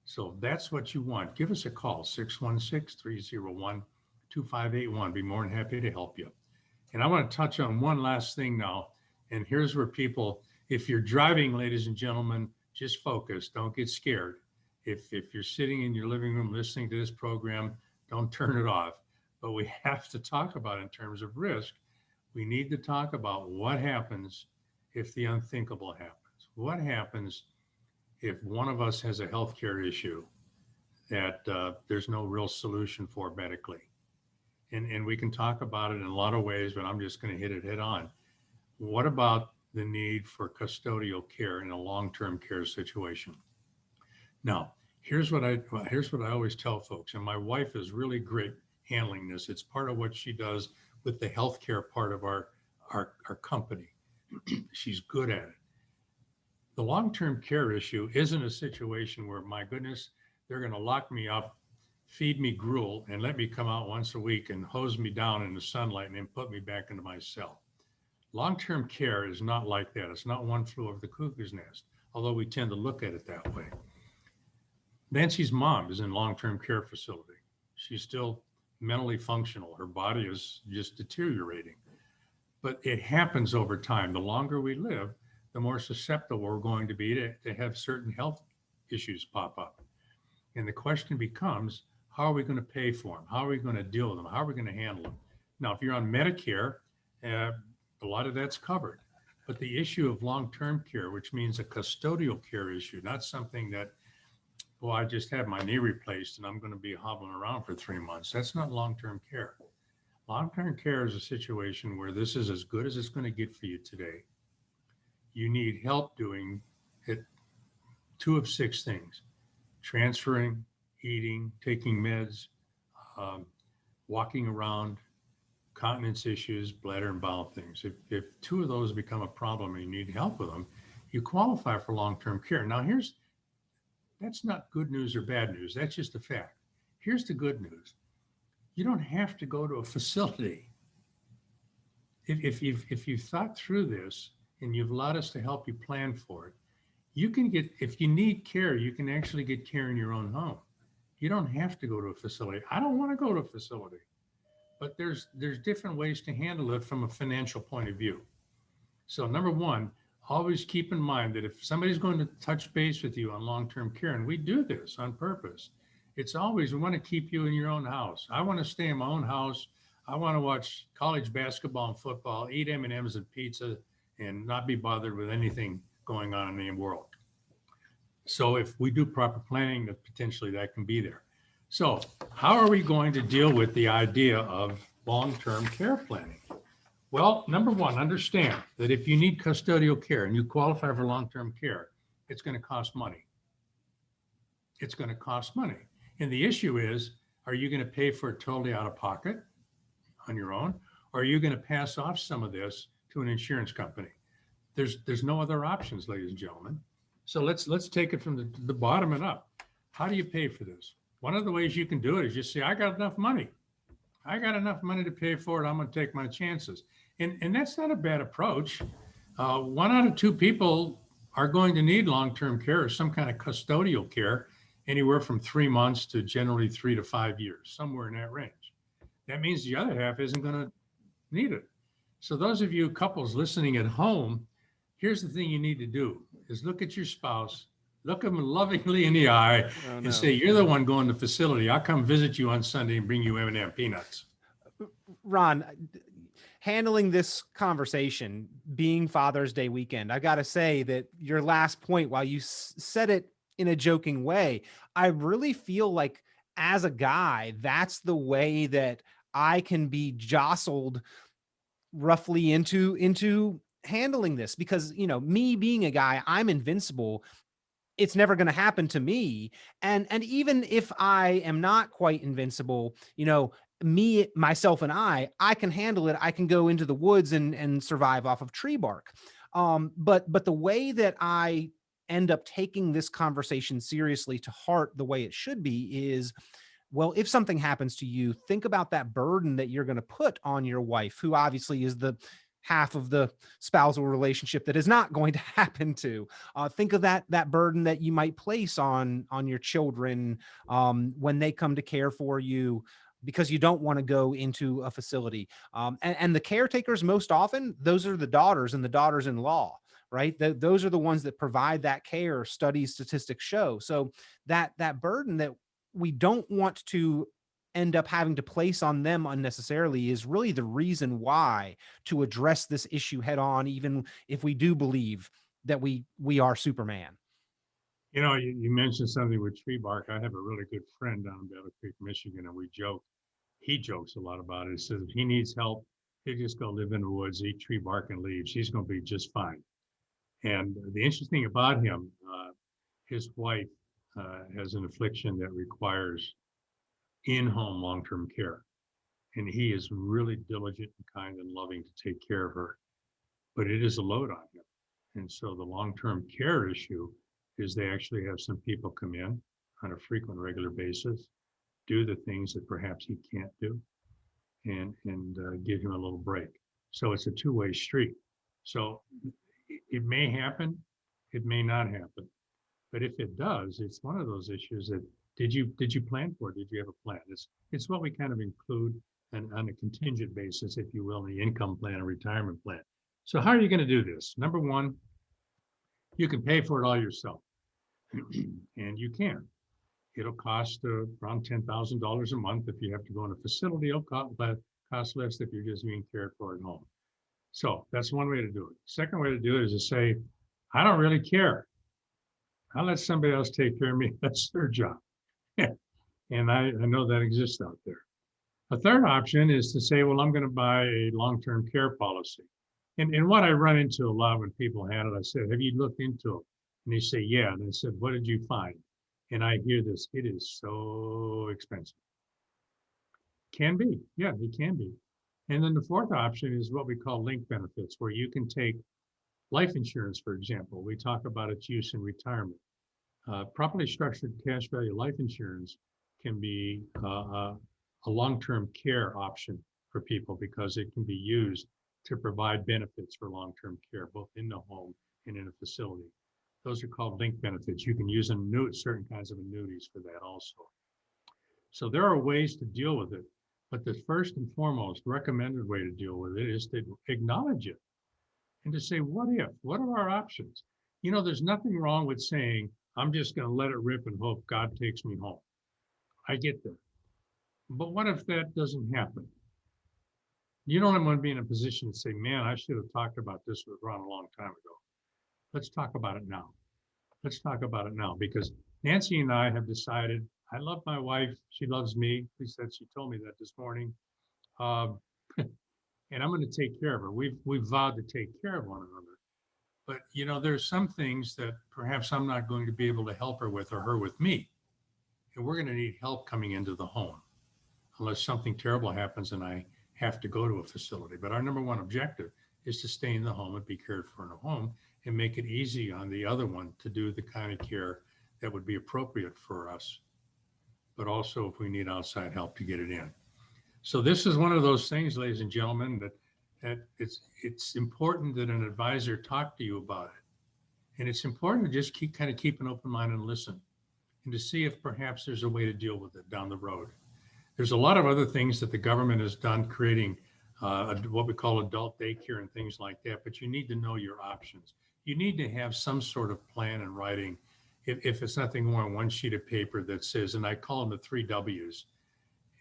So that's what you want. Give us a call, 616-301-2581. Be more than happy to help you. And I want to touch on one last thing now. And here's where people, if you're driving, ladies and gentlemen, just focus. Don't get scared. If you're sitting in your living room listening to this program, don't turn it off. but we have to talk about in terms of risk. We need to talk about what happens if the unthinkable happens. What happens if one of us has a healthcare issue that there's no real solution for medically? And we can talk about it in a lot of ways, but I'm just going to hit it head on. What about the need for custodial care in a long-term care situation? Now, here's what I always tell folks, and my wife is really great handling this. It's part of what she does with the healthcare part of our company. She's good at it. The long-term care issue isn't a situation where, my goodness, they're going to lock me up, feed me gruel, and let me come out once a week and hose me down in the sunlight and then put me back into my cell. Long-term care is not like that. It's not one flew over the cuckoo's nest, although we tend to look at it that way. Nancy's mom is in long-term care facility. She's still mentally functional. Her body is just deteriorating. But it happens over time. The longer we live, the more susceptible we're going to be to have certain health issues pop up. And the question becomes, how are we going to pay for them? How are we going to deal with them? How are we going to handle them? Now, if you're on Medicare, a lot of that's covered. But the issue of long-term care, which means a custodial care issue, not something that, well, I just had my knee replaced and I'm going to be hobbling around for 3 months. That's not long-term care. Long-term care is a situation where this is as good as it's going to get for you today. You need help doing it, 2 of 6 things: transferring, eating, taking meds, walking around, continence issues, bladder and bowel things. If 2 of those become a problem and you need help with them, you qualify for long-term care. Now, that's not good news or bad news. That's just a fact. Here's the good news. You don't have to go to a facility. If you've thought through this and you've allowed us to help you plan for it, you can get, if you need care, you can actually get care in your own home. You don't have to go to a facility. I don't want to go to a facility, but there's different ways to handle it from a financial point of view. So number one, always keep in mind that if somebody's going to touch base with you on long-term care, and we do this on purpose, it's always, we want to keep you in your own house. I want to stay in my own house. I want to watch college basketball and football, eat M&Ms and pizza, and not be bothered with anything going on in the world. So if we do proper planning, that potentially that can be there. So how are we going to deal with the idea of long-term care planning? Well, number one, understand that if you need custodial care and you qualify for long-term care, it's going to cost money. It's going to cost money. And the issue is, are you going to pay for it totally out of pocket on your own? Or are you going to pass off some of this to an insurance company? There's no other options, ladies and gentlemen. So let's take it from the bottom and up. How do you pay for this? One of the ways you can do it is just say, I got enough money. I got enough money to pay for it. I'm going to take my chances. And that's not a bad approach. 1 out of 2 people are going to need long-term care or some kind of custodial care, anywhere from 3 months to generally 3 to 5 years, somewhere in that range. That means the other half isn't going to need it. So those of you couples listening at home, here's the thing you need to do is look at your spouse, look them lovingly in the eye and say, you're the one going to the facility. I'll come visit you on Sunday and bring you M&M peanuts. Ron, handling this conversation being Father's Day weekend, I got to say that your last point, while you said it in a joking way, I really feel like as a guy, that's the way that I can be jostled roughly into handling this, because, you know, me being a guy, I'm invincible. It's never going to happen to me. And even if I am not quite invincible, you know, me, myself, and I can handle it. I can go into the woods and survive off of tree bark. But the way that I end up taking this conversation seriously to heart, the way it should be, is, well, if something happens to you, think about that burden that you're going to put on your wife, who obviously is the half of the spousal relationship that is not going to happen to. Think of that burden that you might place on your children when they come to care for you, because you don't want to go into a facility. And the caretakers, most often, those are the daughters and the daughters-in-law, right? Those are the ones that provide that care, studies, statistics show. So that burden that we don't want to end up having to place on them unnecessarily is really the reason why to address this issue head on, even if we do believe that we are Superman. You know, you mentioned something with tree bark. I have a really good friend down in Battle Creek, Michigan, and we joke. He jokes a lot about it. He says if he needs help, he'll just go live in the woods, eat tree bark and leaves. He's going to be just fine. And the interesting thing about him, his wife has an affliction that requires in-home long-term care. And he is really diligent and kind and loving to take care of her. But it is a load on him. And so the long-term care issue is they actually have some people come in on a frequent, regular basis, do the things that perhaps he can't do, and give him a little break. So it's a two-way street. So it may happen, it may not happen. But if it does, it's one of those issues that did you plan for it? Did you have a plan? It's what we kind of include on a contingent basis, if you will, in the income plan and retirement plan. So how are you going to do this? Number one, you can pay for it all yourself, and you can. It'll cost around $10,000 a month if you have to go in a facility. It'll cost less if you're just being cared for at home. So that's one way to do it. Second way to do it is to say, I don't really care. I'll let somebody else take care of me. That's their job. And I know that exists out there. A third option is to say, well, I'm going to buy a long-term care policy. And what I run into a lot when people have it, I said, have you looked into it? And they say, yeah. And I said, what did you find? And I hear this, it is so expensive. Can be, yeah, it can be. And then the fourth option is what we call linked benefits, where you can take life insurance, for example. We talk about its use in retirement. Properly structured cash value life insurance can be a long-term care option for people because it can be used to provide benefits for long-term care, both in the home and in a facility. Those are called linked benefits. You can use certain kinds of annuities for that also. So there are ways to deal with it, but the first and foremost recommended way to deal with it is to acknowledge it and to say, what if? What are our options? You know, there's nothing wrong with saying, I'm just going to let it rip and hope God takes me home. I get that. But what if that doesn't happen? You don't want to be in a position to say, man, I should have talked about this with Ron a long time ago. Let's talk about it now. Let's talk about it now, because Nancy and I have decided, I love my wife. She loves me. At least that she told me that this morning. And I'm going to take care of her. We've vowed to take care of one another. But, you know, there's some things that perhaps I'm not going to be able to help her with or her with me. And we're going to need help coming into the home unless something terrible happens and I have to go to a facility. But our number one objective is to stay in the home and be cared for in a home and make it easy on the other one to do the kind of care that would be appropriate for us, but also if we need outside help to get it in. So this is one of those things, ladies and gentlemen, that it's important that an advisor talk to you about it. And it's important to just keep an open mind and listen, and to see if perhaps there's a way to deal with it down the road. There's a lot of other things that the government has done, creating what we call adult daycare and things like that, but you need to know your options. You need to have some sort of plan in writing, if it's nothing more than one sheet of paper that says, and I call them the 3 W's,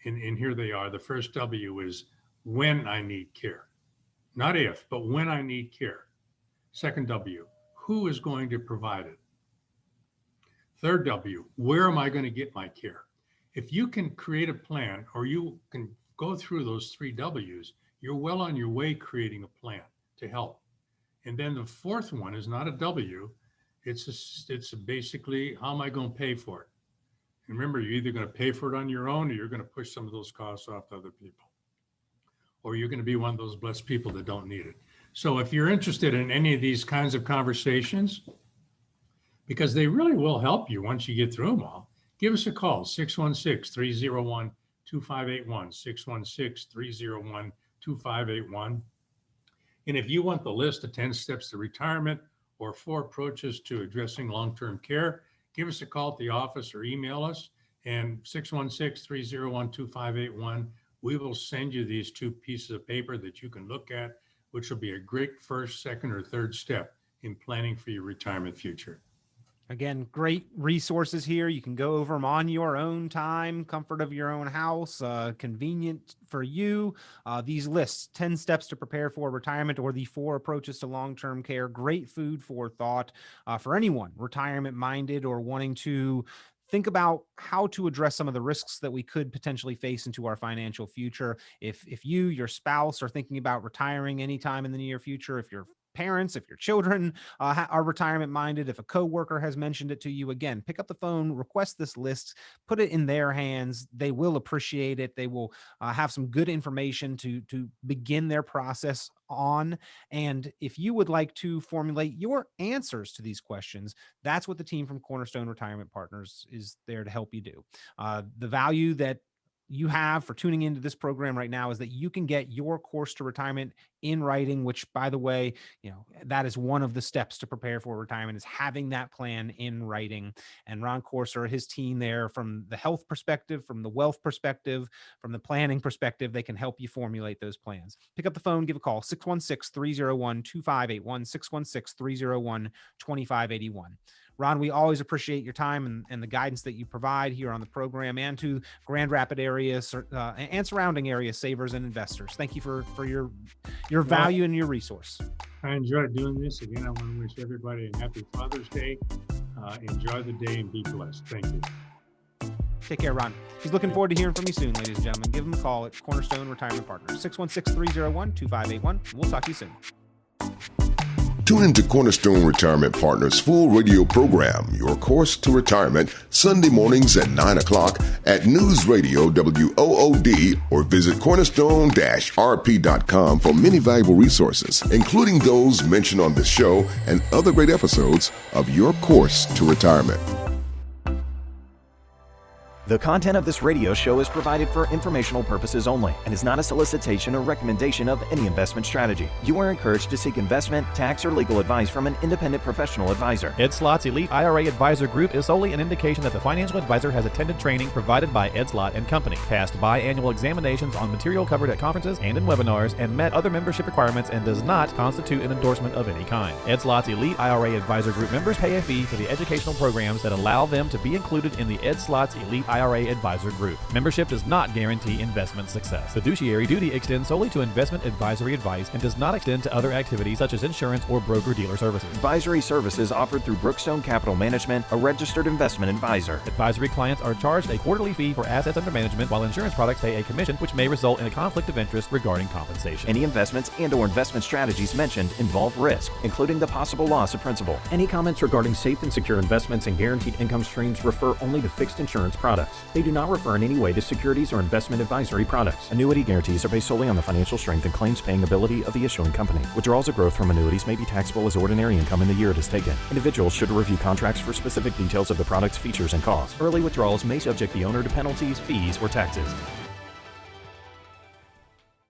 and here they are. The first W is when I need care. Not if, but when I need care. Second W, who is going to provide it? Third W, where am I going to get my care? If you can create a plan, or you can go through those 3 W's, you're well on your way creating a plan to help. And then the fourth one is not a W. It's basically, how am I going to pay for it? And remember, you're either going to pay for it on your own, or you're going to push some of those costs off to other people. Or you're going to be one of those blessed people that don't need it. So if you're interested in any of these kinds of conversations, because they really will help you once you get through them all, give us a call, 616-301-2581, 616-301-2581. And if you want the list of 10 steps to retirement or 4 approaches to addressing long-term care, give us a call at the office or email us, and 616-301-2581. We will send you these 2 pieces of paper that you can look at, which will be a great first, second, or third step in planning for your retirement future. Again, great resources here. You can go over them on your own time, comfort of your own house, convenient for you. These lists, 10 steps to prepare for retirement or the 4 approaches to long-term care, great food for thought for anyone retirement minded or wanting to think about how to address some of the risks that we could potentially face into our financial future. If you, your spouse are thinking about retiring anytime in the near future, if your parents, if your children are retirement minded, if a coworker has mentioned it to you, again, pick up the phone, request this list, put it in their hands. They will appreciate it. They will have some good information to begin their process on. And if you would like to formulate your answers to these questions, that's what the team from Cornerstone Retirement Partners is there to help you do. The value that you have for tuning into this program right now is that you can get your course to retirement in writing, which, by the way, that is one of the steps to prepare for retirement, is having that plan in writing. And Ron Corser, his team there, from the health perspective, from the wealth perspective, from the planning perspective, they can help you formulate those plans. Pick up the phone, give a call, 616-301-2581, 616-301-2581. Ron, we always appreciate your time and the guidance that you provide here on the program and to Grand Rapids area and surrounding area savers and investors. Thank you for your value and your resource. I enjoyed doing this. Again, I want to wish everybody a happy Father's Day. Enjoy the day and be blessed. Thank you. Take care, Ron. He's looking forward to hearing from you soon, ladies and gentlemen. Give him a call at Cornerstone Retirement Partners, 616-301-2581. We'll talk to you soon. Tune into Cornerstone Retirement Partners' full radio program, Your Course to Retirement, Sunday mornings at 9 o'clock at News Radio WOOD, or visit cornerstone-rp.com for many valuable resources, including those mentioned on this show and other great episodes of Your Course to Retirement. The content of this radio show is provided for informational purposes only and is not a solicitation or recommendation of any investment strategy. You are encouraged to seek investment, tax, or legal advice from an independent professional advisor. Ed Slott's Elite IRA Advisor Group is solely an indication that the financial advisor has attended training provided by Ed Slott & Company, passed biannual examinations on material covered at conferences and in webinars, and met other membership requirements, and does not constitute an endorsement of any kind. Ed Slott's Elite IRA Advisor Group members pay a fee for the educational programs that allow them to be included in the Ed Slott's Elite IRA Advisor Group. Membership does not guarantee investment success. Fiduciary duty extends solely to investment advisory advice and does not extend to other activities such as insurance or broker-dealer services. Advisory services offered through Brookstone Capital Management, a registered investment advisor. Advisory clients are charged a quarterly fee for assets under management, while insurance products pay a commission, which may result in a conflict of interest regarding compensation. Any investments and/or investment strategies mentioned involve risk, including the possible loss of principal. Any comments regarding safe and secure investments and guaranteed income streams refer only to fixed insurance products. They do not refer in any way to securities or investment advisory products. Annuity guarantees are based solely on the financial strength and claims-paying ability of the issuing company. Withdrawals of growth from annuities may be taxable as ordinary income in the year it is taken. Individuals should review contracts for specific details of the product's features and costs. Early withdrawals may subject the owner to penalties, fees, or taxes.